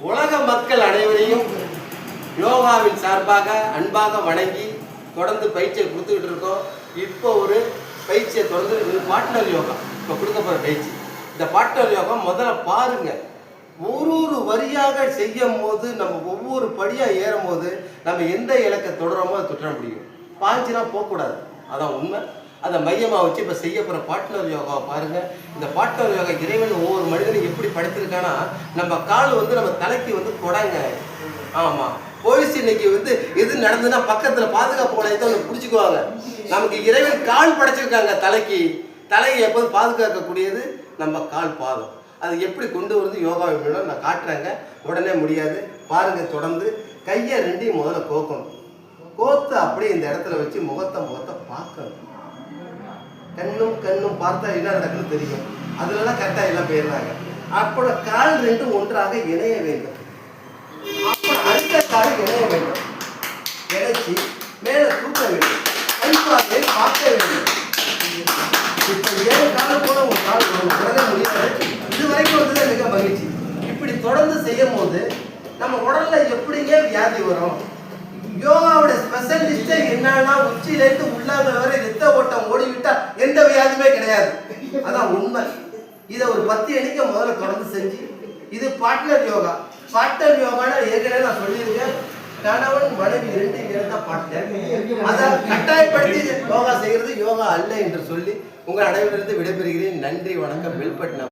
உலக மக்கள் அனைவரையும் யோகாவின் சார்பாக அன்பாக வணங்கி தொடர்ந்து பயிற்சியை கொடுத்துக்கிட்டு இருக்கோம். இப்போ ஒரு பயிற்சியை தொடர்ந்து பார்ட்னர் யோகா இப்போ கொடுக்க போகிற பயிற்சி. இந்த பார்ட்னர் யோகா முதல்ல பாருங்க. ஒரு வரியாக செய்யும் போது நம்ம ஒவ்வொரு படியாக ஏறும் போது நம்ம எந்த இலக்கை தொடரமோ அதை தொடர முடியும். பாஞ்சுனா போகக்கூடாது, அதான் உண்மை. அதை மையமாக வச்சு இப்போ செய்ய போகிற பார்ட்னர் யோகாவை பாருங்கள். இந்த பார்ட்னர் யோகா இறைவன் ஒவ்வொரு மனிதனும் எப்படி படைத்திருக்கானா, நம்ம கால் நம்ம தலைக்கு கொடைங்க. ஆமாம், போலீஸ் இன்னைக்கு எது நடந்ததுன்னா பக்கத்தில் பாதுகாப்பு வளையத்தை பிடிச்சிக்குவாங்க. நமக்கு இறைவன் கால் படைச்சிருக்காங்க தலைக்கு. தலையை எப்போதும் பாதுகாக்கக்கூடியது நம்ம கால் பாதம். அது எப்படி கொண்டு வருது யோகா வேணும் நான் காட்டுறேங்க. உடனே முடியாது பாருங்கள். தொடர்ந்து கையை ரெண்டையும் முதல்ல கோக்கணும். கோத்து அப்படியே இந்த இடத்துல வச்சு முகத்தை பார்க்கணும். கண்ணும் பார்த்தா என்ன நடக்குன்னு தெரியும். அதுலலாம் கரெக்டாக எல்லாம் போயிடுறாங்க. அப்புறம் கால் ரெண்டும் ஒன்றாக இணைய வேண்டும். அப்புறம் அடுத்த கால் இணைய வேண்டும். இணைச்சி மேலே தூக்க வேண்டும். கை பார்க்க வேண்டும். இப்போ 7 காலம் போல ஒரு கால் உடனே முடியாது. இது வரைக்கும் மிக மகிழ்ச்சி. இப்படி தொடர்ந்து செய்யும் போது நம்ம உடல்ல எப்படிங்க வியாதி வரும்? யோகாவோட ஸ்பெஷலிஸ்டே என்னன்னா உச்சியிலேருந்து உள்ளாத வரை ரத்த ஓட்டம் ஓடிவிட்டா எந்த வியாதியுமே கிடையாது. அதான் உண்மை. இதை ஒரு 10 எண்ணிக்கை முதல்ல தொடர்ந்து செஞ்சு, இது பார்ட்னர் யோகா. பார்ட்னர் யோகானா ஏற்கனவே நான் சொல்லியிருக்கேன். கணவன் மனைவி 2 பேரும் தான் பார்ட்னர். அதை கட்டாயப்படுத்தி யோகா செய்கிறது யோகா அல்ல என்று சொல்லி உங்கள் அனைவரிலிருந்து விடைபெறுகிறேன். நன்றி, வணக்கம். வெல்பட்டினம்.